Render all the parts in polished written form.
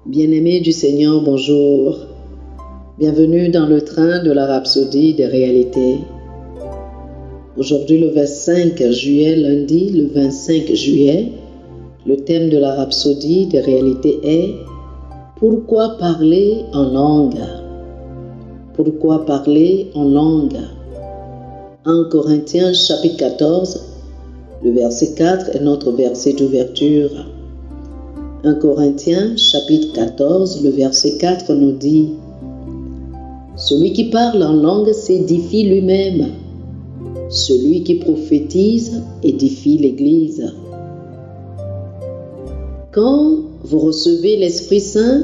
Bien-aimés du Seigneur, bonjour. Bienvenue dans le train de la rhapsodie des réalités. Aujourd'hui, le 25 juillet, lundi, le 25 juillet, le thème de la rhapsodie des réalités est « Pourquoi parler en langue ?» Pourquoi parler en langue? 1 Corinthiens chapitre 14, le verset 4 est notre verset d'ouverture. 1 Corinthiens chapitre 14, le verset 4 nous dit « Celui qui parle en langue s'édifie lui-même. Celui qui prophétise édifie l'Église. » Quand vous recevez l'Esprit Saint,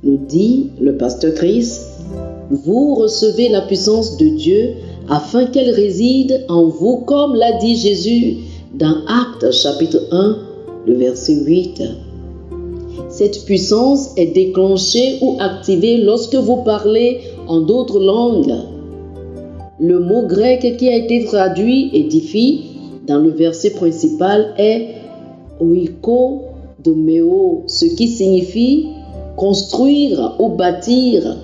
nous dit le pasteur Chris, vous recevez la puissance de Dieu afin qu'elle réside en vous, comme l'a dit Jésus dans Actes chapitre 1, le verset 8. Cette puissance est déclenchée ou activée lorsque vous parlez en d'autres langues. Le mot grec qui a été traduit édifie dans le verset principal est oikodomeo, ce qui signifie construire ou bâtir,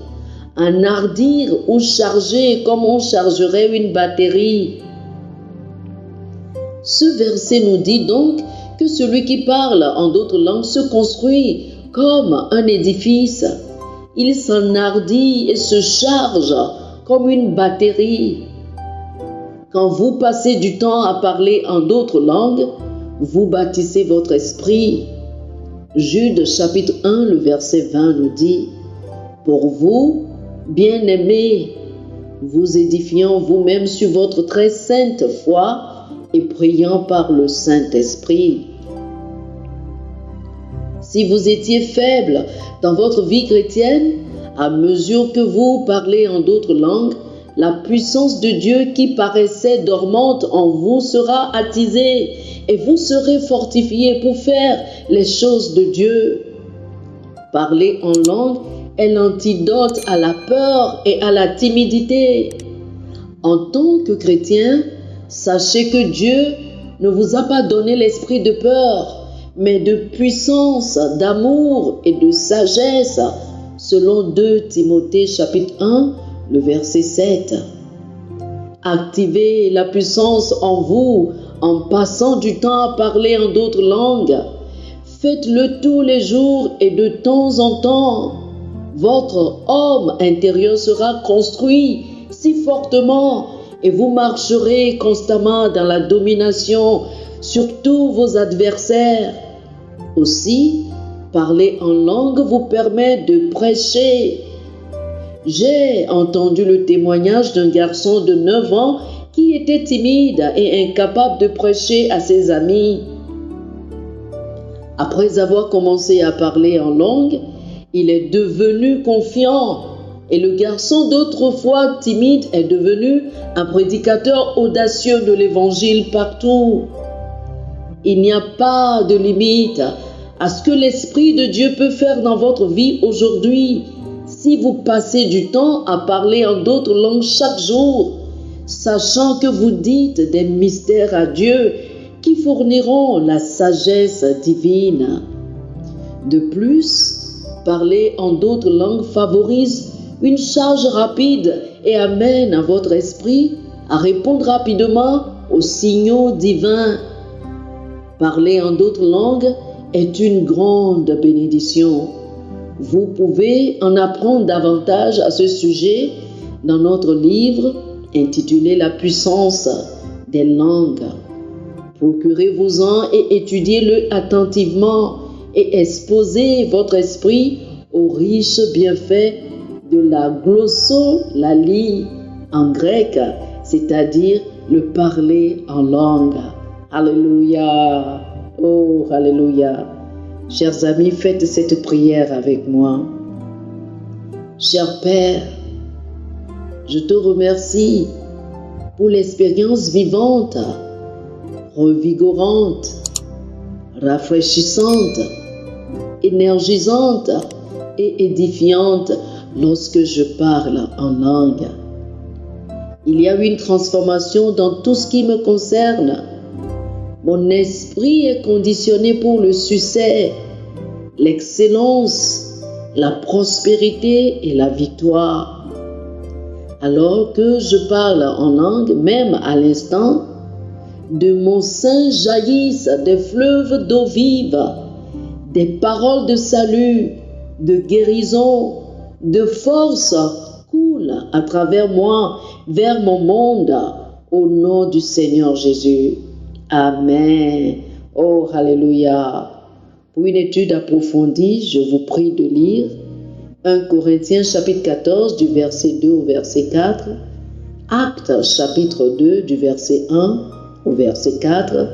enhardir ou charger comme on chargerait une batterie. Ce verset nous dit donc que celui qui parle en d'autres langues se construit comme un édifice. Il s'enhardit et se charge comme une batterie. Quand vous passez du temps à parler en d'autres langues, vous bâtissez votre esprit. Jude chapitre 1, le verset 20 nous dit « Pour vous, bien-aimés, vous édifiant vous-même sur votre très sainte foi et priant par le Saint-Esprit. » Si vous étiez faible dans votre vie chrétienne, à mesure que vous parlez en d'autres langues, la puissance de Dieu qui paraissait dormante en vous sera attisée et vous serez fortifiés pour faire les choses de Dieu. Parler en langue est l'antidote à la peur et à la timidité. En tant que chrétien, sachez que Dieu ne vous a pas donné l'esprit de peur, mais de puissance, d'amour et de sagesse, selon 2 Timothée chapitre 1, le verset 7. Activez la puissance en vous en passant du temps à parler en d'autres langues. Faites-le tous les jours et de temps en temps. Votre homme intérieur sera construit si fortement et vous marcherez constamment dans la domination sur tous vos adversaires. Aussi, parler en langue vous permet de prêcher. J'ai entendu le témoignage d'un garçon de 9 ans qui était timide et incapable de prêcher à ses amis. Après avoir commencé à parler en langue, il est devenu confiant et le garçon d'autrefois timide est devenu un prédicateur audacieux de l'évangile partout. Il n'y a pas de limite à ce que l'Esprit de Dieu peut faire dans votre vie aujourd'hui si vous passez du temps à parler en d'autres langues chaque jour, sachant que vous dites des mystères à Dieu qui fourniront la sagesse divine. De plus, parler en d'autres langues favorise une charge rapide et amène à votre esprit à répondre rapidement aux signaux divins. Parler en d'autres langues est une grande bénédiction. Vous pouvez en apprendre davantage à ce sujet dans notre livre intitulé « La puissance des langues ». Procurez-vous-en et étudiez-le attentivement et exposez votre esprit aux riches bienfaits de la glossolalie en grec, c'est-à-dire le parler en langue. Alléluia! Oh, alléluia! Chers amis, faites cette prière avec moi. Cher Père, je te remercie pour l'expérience vivante, revigorante, rafraîchissante, énergisante et édifiante lorsque je parle en langue. Il y a une transformation dans tout ce qui me concerne. Mon esprit est conditionné pour le succès l'excellence, la prospérité et la victoire. Alors que je parle en langue, même à l'instant, de mon sein jaillissent des fleuves d'eau vive, des paroles de salut, de guérison, de force coulent à travers moi vers mon monde, au nom du Seigneur Jésus. Amen. Oh, alléluia. Pour une étude approfondie, je vous prie de lire 1 Corinthiens chapitre 14 du verset 2 au verset 4, Actes chapitre 2 du verset 1 au verset 4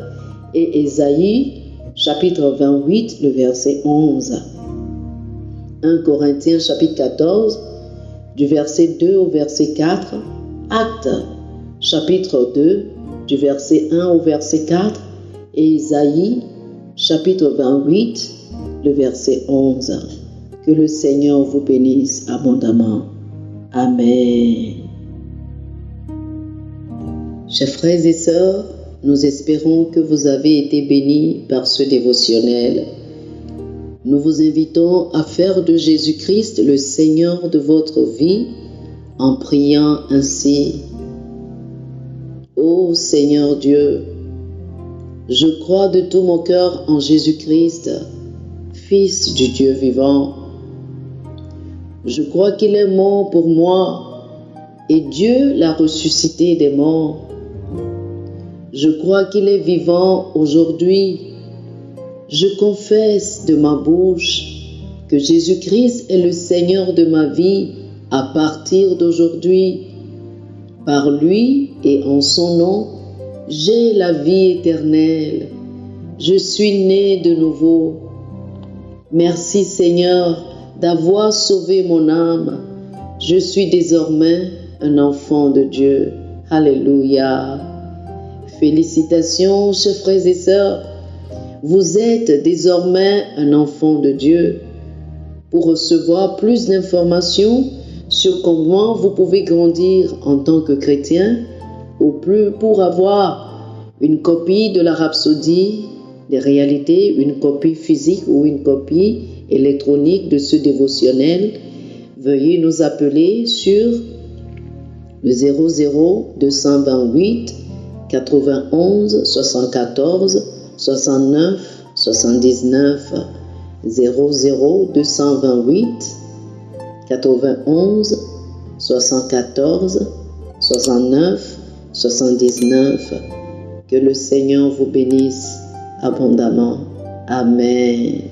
et Ésaïe chapitre 28 le verset 11. 1 Corinthiens chapitre 14 du verset 2 au verset 4, Actes chapitre 2 du verset 1 au verset 4 et Ésaïe chapitre 28 le verset 11. Que le Seigneur vous bénisse abondamment. Amen. Chers frères et sœurs, nous espérons que vous avez été bénis par ce dévotionnel. Nous vous invitons à faire de Jésus-Christ le Seigneur de votre vie en priant ainsi. Ô Seigneur Dieu, je crois de tout mon cœur en Jésus-Christ, Fils du Dieu vivant. Je crois qu'il est mort pour moi et Dieu l'a ressuscité des morts. Je crois qu'il est vivant aujourd'hui. Je confesse de ma bouche que Jésus-Christ est le Seigneur de ma vie à partir d'aujourd'hui. Par lui et en son nom, j'ai la vie éternelle. Je suis né de nouveau. Merci Seigneur d'avoir sauvé mon âme. Je suis désormais un enfant de Dieu. Alléluia. Félicitations, chers frères et sœurs. Vous êtes désormais un enfant de Dieu. Pour recevoir plus d'informations sur comment vous pouvez grandir en tant que chrétien, ou plus pour avoir une copie de la Rhapsodie des réalités, une copie physique ou une copie électronique de ce dévotionnel, veuillez nous appeler sur le 00 228 91 74 69 79 00 228 91 74 69 79. Que le Seigneur vous bénisse abondamment. Amen.